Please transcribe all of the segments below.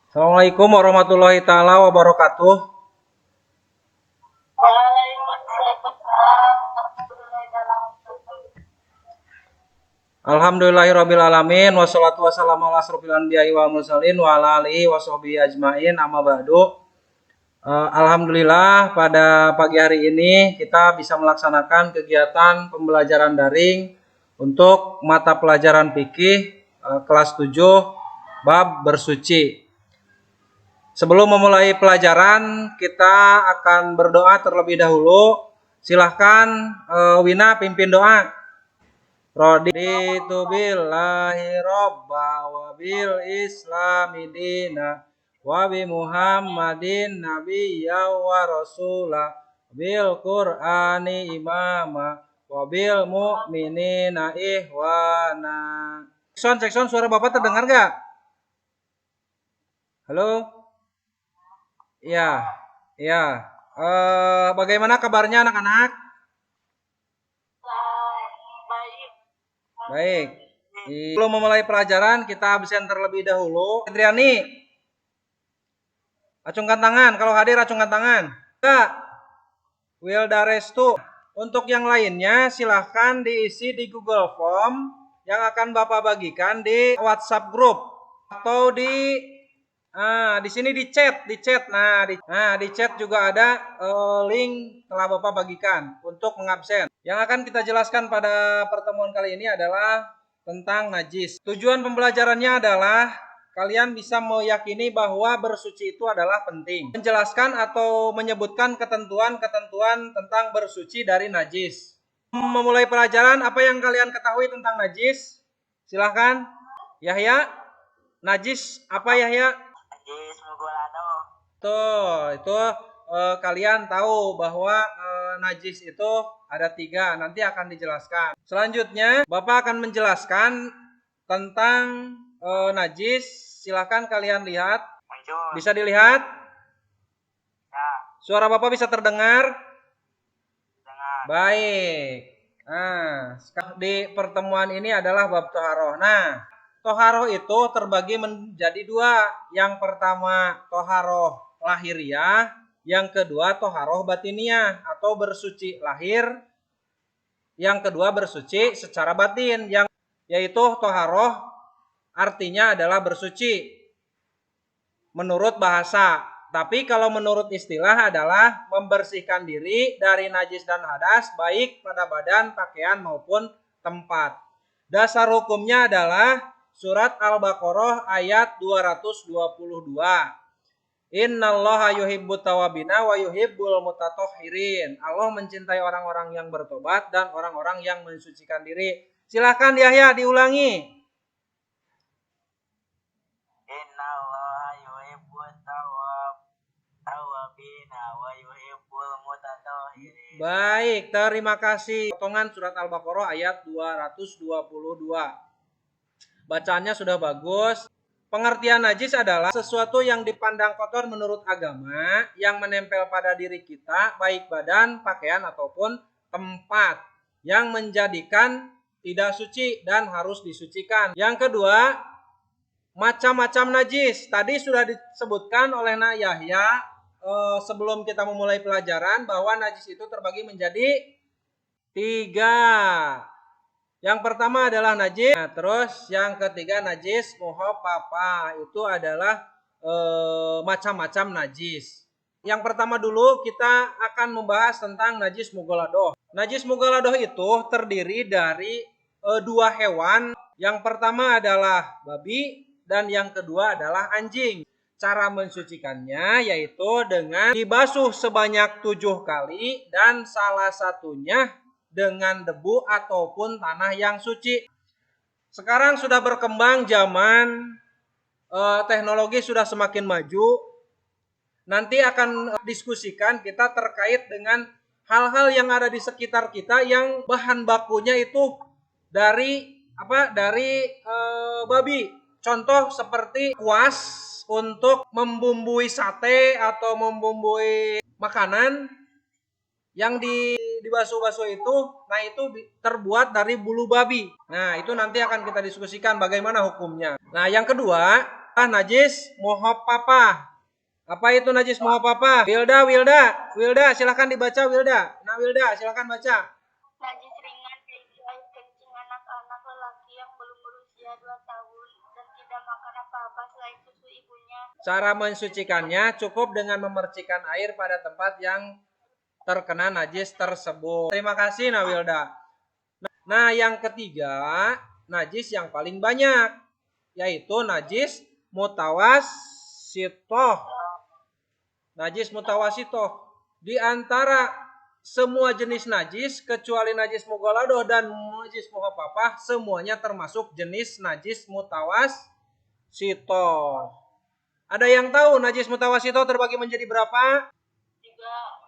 Assalamualaikum warahmatullahi taala wabarakatuh. Alhamdulillahirabbil alamin wassalatu wassalamu ala asrofil anbiya'i wal mursalin wa ala alihi washabihi ajmain amma ba'du. Alhamdulillah pada pagi hari ini kita bisa melaksanakan kegiatan pembelajaran daring untuk mata pelajaran fikih kelas 7 bab bersuci. Sebelum memulai pelajaran, kita akan berdoa terlebih dahulu. Silahkan Wina pimpin doa. Raditu billahi robba wa bil islami dina wa bi muhammadin nabiyya wa rasula bil qur'ani imama wa bil mu'minina ihwana. Sekson, suara Bapak terdengar gak? Halo? Ya, ya. Bagaimana kabarnya anak-anak? Baik. Sebelum memulai pelajaran, kita absen terlebih dahulu. Adriani, acungkan tangan. Kalau hadir, acungkan tangan. Enggak. Wilda Restu. Untuk yang lainnya, silahkan diisi di Google Form yang akan Bapak bagikan di WhatsApp Group atau di sini di chat. Di chat juga ada link telah Bapak bagikan untuk mengabsen. Yang akan kita jelaskan pada pertemuan kali ini adalah tentang najis. Tujuan pembelajarannya adalah kalian bisa meyakini bahwa bersuci itu adalah penting. Menjelaskan atau menyebutkan ketentuan-ketentuan tentang bersuci dari najis. Memulai pelajaran, apa yang kalian ketahui tentang najis? Silahkan. Yahya, najis apa Yahya? Najis mugolado. Tuh, itu kalian tahu bahwa najis itu ada 3, nanti akan dijelaskan. Selanjutnya, Bapak akan menjelaskan tentang najis. Silahkan kalian lihat. Muncul. Bisa dilihat? Ya, Suara Bapak bisa terdengar? dengar. Baik. Nah, di pertemuan ini adalah bab toharoh. Nah, toharoh itu terbagi menjadi 2. Yang pertama toharoh lahiriah, yang kedua toharoh batiniah atau bersuci lahir, yang kedua bersuci secara batin, yaitu toharoh artinya adalah bersuci menurut bahasa. Tapi kalau menurut istilah adalah membersihkan diri dari najis dan hadas baik pada badan, pakaian maupun tempat. Dasar hukumnya adalah surat Al-Baqarah ayat 222. Innallaha yuhibbut tawabina wa yuhibbul mutatahhirin. Allah mencintai orang-orang yang bertobat dan orang-orang yang mensucikan diri. Silahkan Yahya diulangi. Innallaha yuhibbut tawabina wa yuhibbul mutatahhirin. Baik, terima kasih. Potongan surat Al-Baqarah ayat 222. Bacaannya sudah bagus. Pengertian najis adalah sesuatu yang dipandang kotor menurut agama yang menempel pada diri kita, baik badan, pakaian, ataupun tempat, yang menjadikan tidak suci dan harus disucikan. Yang kedua, macam-macam najis. Tadi sudah disebutkan oleh Yahya sebelum kita memulai pelajaran bahwa najis itu terbagi menjadi 3. Yang pertama adalah najis. Nah, terus yang ketiga najis muhaffafah. Itu adalah macam-macam najis. Yang pertama dulu kita akan membahas tentang najis mughaladoh. Najis mughaladoh itu terdiri dari 2 hewan. Yang pertama adalah babi dan yang kedua adalah anjing. Cara mensucikannya yaitu dengan dibasuh sebanyak 7 kali dan salah satunya dengan debu ataupun tanah yang suci. Sekarang sudah berkembang zaman, teknologi sudah semakin maju. Nanti akan diskusikan kita terkait dengan hal-hal yang ada di sekitar kita yang bahan bakunya itu dari babi. Contoh seperti kuas untuk membumbui sate atau membumbui makanan yang dibasuh-basuh itu, nah itu terbuat dari bulu babi. Nah, itu nanti akan kita diskusikan bagaimana hukumnya. Nah, yang kedua, najis muhaffafah. Apa itu najis muhaffafah? Wilda, silakan dibaca Wilda. Nah Wilda, silakan baca. Najis ringan yaitu air kencing anak-anak lelaki yang belum berusia 2 tahun dan tidak makan apa-apa selain susu ibunya. Cara mensucikannya cukup dengan memercikan air pada tempat yang terkena najis tersebut. Terima kasih Nawilda. Nah yang ketiga, najis yang paling banyak, yaitu najis mutawasitoh. Najis mutawasitoh. Di antara semua jenis najis, kecuali najis mughalladoh dan najis muhaffafah, semuanya termasuk jenis najis mutawasitoh. Ada yang tahu najis mutawasitoh terbagi menjadi berapa? 3.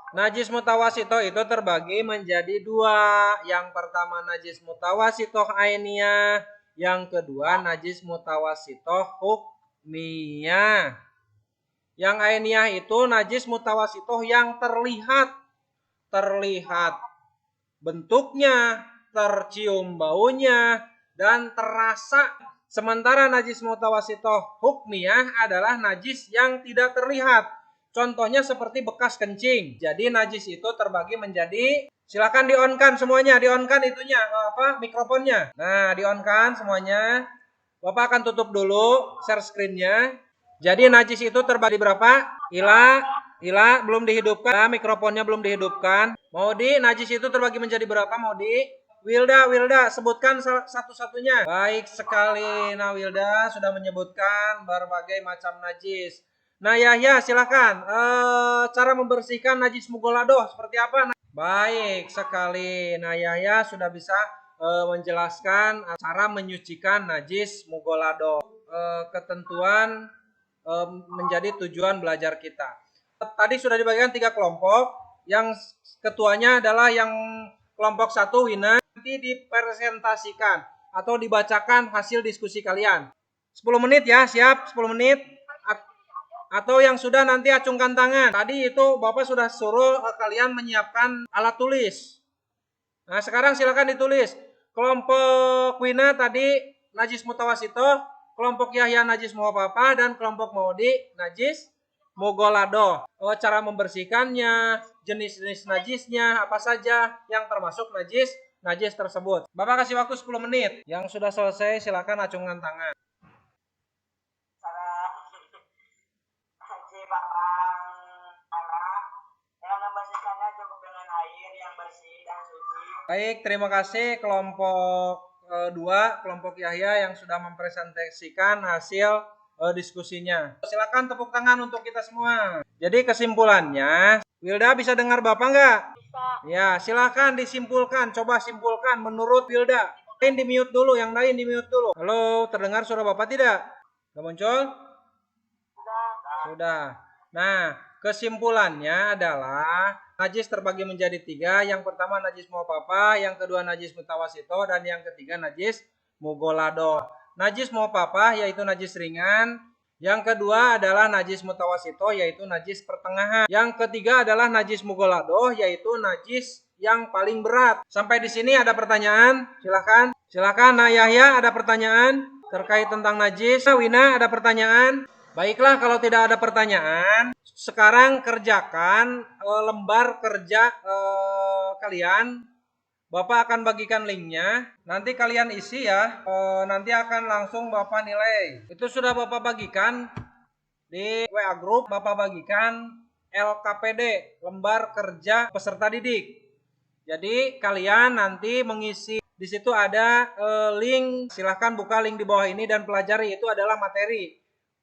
Najis mutawasitoh itu terbagi menjadi 2. Yang pertama najis mutawasitoh ainiyah, yang kedua najis mutawasitoh hukmiyah. Yang ainiyah itu najis mutawasitoh yang terlihat bentuknya, tercium baunya, dan terasa. Sementara najis mutawasitoh hukmiyah adalah najis yang tidak terlihat. Contohnya seperti bekas kencing. Jadi najis itu terbagi menjadi, silakan di-on-kan semuanya, di-on-kan itunya, mikrofonnya. Nah, di-on-kan semuanya. Bapak akan tutup dulu share screen-nya. Jadi najis itu terbagi berapa? Ila belum dihidupkan, mikrofonnya belum dihidupkan. Maudi, najis itu terbagi menjadi berapa Maudi? Wilda, sebutkan satu-satunya. Baik sekali, nah Wilda sudah menyebutkan berbagai macam najis. Nah Yahya silakan, cara membersihkan najis mughalladoh seperti apa? Baik sekali, nah Yahya sudah bisa menjelaskan cara menyucikan najis mughalladoh. Ketentuan menjadi tujuan belajar kita. Tadi sudah dibagikan 3 kelompok. Yang ketuanya adalah yang kelompok 1 Wina. Nanti dipresentasikan atau dibacakan hasil diskusi kalian. 10 menit ya, siap 10 menit. Atau yang sudah nanti acungkan tangan. Tadi itu Bapak sudah suruh kalian menyiapkan alat tulis. Nah sekarang silakan ditulis. Kelompok Wina tadi najis mutawasitoh, kelompok Yahya najis muhaffafah, dan kelompok Maudi najis mughalladoh. Cara membersihkannya, jenis-jenis najisnya, apa saja yang termasuk najis tersebut. Bapak kasih waktu 10 menit. Yang sudah selesai silakan acungkan tangan. Yang membersihkannya cukup dengan air yang bersih dan suci. Baik, terima kasih kelompok 2, kelompok Yahya yang sudah mempresentasikan hasil diskusinya. Silakan tepuk tangan untuk kita semua. Jadi kesimpulannya, Wilda bisa dengar Bapak nggak? Bisa. Ya, silakan disimpulkan. Coba simpulkan menurut Wilda. Yang lain di-mute dulu, yang lain di-mute dulu. Halo, terdengar suara Bapak tidak? Nggak muncul? Sudah. Nah, kesimpulannya adalah najis terbagi menjadi 3. Yang pertama najis muhaffafah, yang kedua najis mutawasitoh, dan yang ketiga najis mughalladoh. Najis muhaffafah yaitu najis ringan. Yang kedua adalah najis mutawasitoh yaitu najis pertengahan. Yang ketiga adalah najis mughalladoh yaitu najis yang paling berat. Sampai di sini ada pertanyaan? Silakan. Silakan. Nah Yahya ada pertanyaan terkait tentang najis. Wina ada pertanyaan? Baiklah, kalau tidak ada pertanyaan, sekarang kerjakan lembar kerja kalian. Bapak akan bagikan linknya. Nanti kalian isi ya. Nanti akan langsung Bapak nilai. Itu sudah Bapak bagikan di WA Group. Bapak bagikan LKPD, lembar kerja peserta didik. Jadi kalian nanti mengisi. Di situ ada link. Silahkan buka link di bawah ini dan pelajari. Itu adalah materi.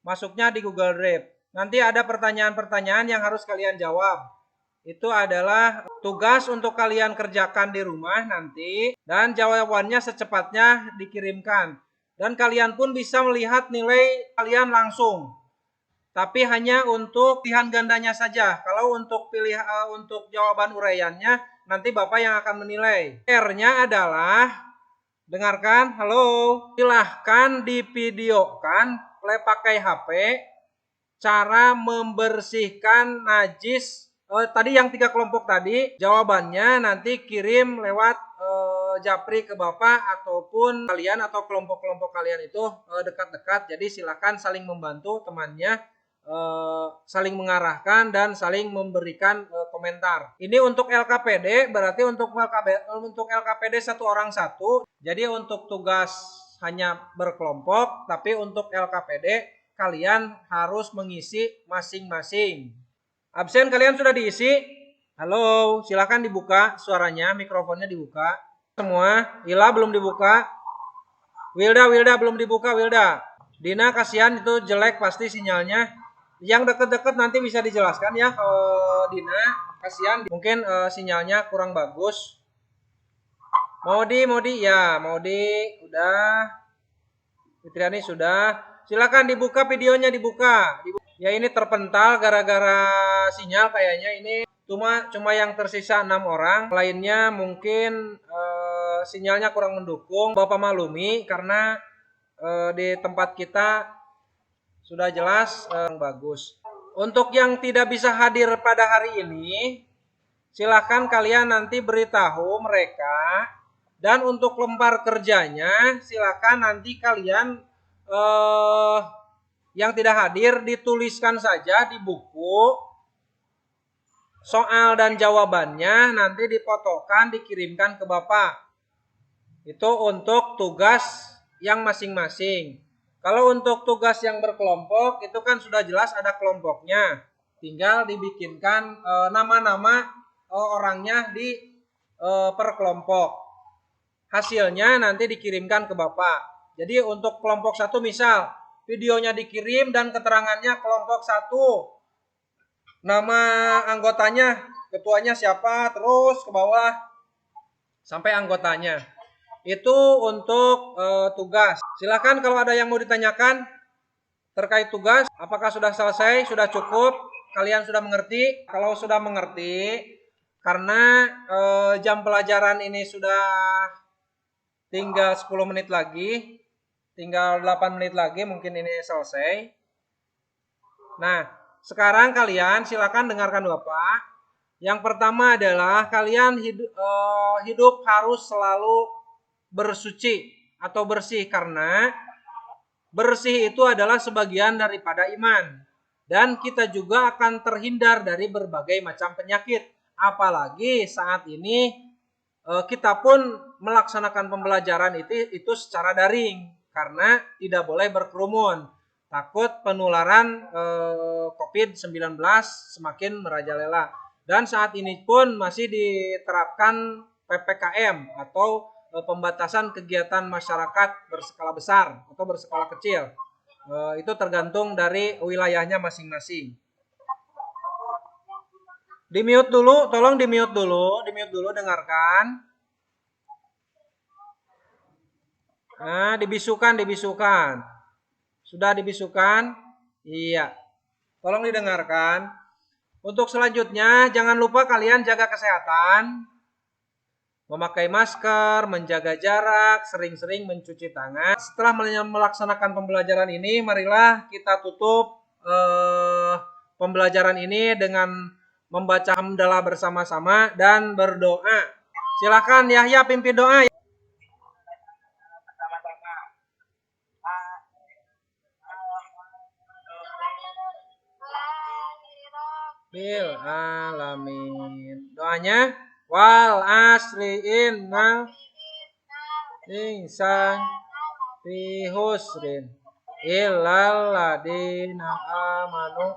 Masuknya di Google Drive. Nanti ada pertanyaan-pertanyaan yang harus kalian jawab. Itu adalah tugas untuk kalian kerjakan di rumah nanti. Dan jawabannya secepatnya dikirimkan. Dan kalian pun bisa melihat nilai kalian langsung. Tapi hanya untuk pilihan gandanya saja. Kalau untuk untuk jawaban uraiannya, nanti Bapak yang akan menilai. R-nya adalah, dengarkan, halo. Silahkan divideokan pakai HP cara membersihkan najis. Tadi yang 3 kelompok tadi jawabannya nanti kirim lewat japri ke Bapak ataupun kalian atau kelompok-kelompok kalian itu dekat-dekat. Jadi silakan saling membantu temannya, saling mengarahkan dan saling memberikan komentar. Ini untuk LKPD, berarti untuk LKPD satu orang satu. Jadi untuk tugas hanya berkelompok, tapi untuk LKPD kalian harus mengisi masing-masing. Absen kalian sudah diisi? Halo, silakan dibuka suaranya, mikrofonnya dibuka. Semua, Ila belum dibuka. Wilda belum dibuka, Wilda. Dina kasihan itu jelek pasti sinyalnya. Yang deket-deket nanti bisa dijelaskan ya, Dina kasihan mungkin sinyalnya kurang bagus. Maudi ya, Maudi udah. Fitriani sudah. Silakan dibuka videonya dibuka. Ya ini terpental gara-gara sinyal kayaknya ini. Cuma yang tersisa 6 orang, lainnya mungkin sinyalnya kurang mendukung. Bapak maklumi karena di tempat kita sudah jelas bagus. Untuk yang tidak bisa hadir pada hari ini, silahkan kalian nanti beritahu mereka. Dan untuk lembar kerjanya, silahkan nanti kalian yang tidak hadir dituliskan saja di buku. Soal dan jawabannya nanti difotokan, dikirimkan ke Bapak. Itu untuk tugas yang masing-masing. Kalau untuk tugas yang berkelompok, itu kan sudah jelas ada kelompoknya. Tinggal dibikinkan nama-nama orangnya di per kelompok. Hasilnya nanti dikirimkan ke Bapak. Jadi untuk kelompok 1 misal, videonya dikirim dan keterangannya kelompok 1. Nama anggotanya, ketuanya siapa, terus ke bawah sampai anggotanya. Itu untuk tugas. Silakan kalau ada yang mau ditanyakan terkait tugas, apakah sudah selesai, sudah cukup, kalian sudah mengerti? Kalau sudah mengerti, karena jam pelajaran ini sudah tinggal 10 menit lagi, tinggal 8 menit lagi mungkin ini selesai. Nah, sekarang kalian silakan dengarkan Bapak. Yang pertama adalah kalian hidup harus selalu bersuci atau bersih karena bersih itu adalah sebagian daripada iman. Dan kita juga akan terhindar dari berbagai macam penyakit. Apalagi saat ini kita pun melaksanakan pembelajaran itu secara daring karena tidak boleh berkerumun. Takut penularan COVID-19 semakin merajalela. Dan saat ini pun masih diterapkan PPKM atau pembatasan kegiatan masyarakat berskala besar atau berskala kecil. Itu tergantung dari wilayahnya masing-masing. Di-mute dulu, tolong di-mute dulu, dengarkan. Nah, dibisukan. Sudah dibisukan? Iya. Tolong didengarkan. Untuk selanjutnya, jangan lupa kalian jaga kesehatan. Memakai masker, menjaga jarak, sering-sering mencuci tangan. Setelah melaksanakan pembelajaran ini, marilah kita tutup pembelajaran ini dengan membaca hamdalah bersama-sama dan berdoa. Silakan Yahya pimpin doa. Bil alamin. Doanya wal asri innal insan fi husrin illal ladina amanu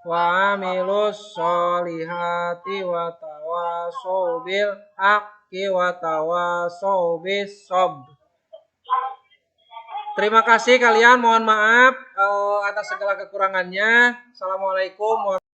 wa amilus solihati wa tawasau bil haqqi wa tawasau bis sabr. Terima kasih kalian, mohon maaf atas segala kekurangannya. Assalamualaikum warahmatullahi wabarakatuh.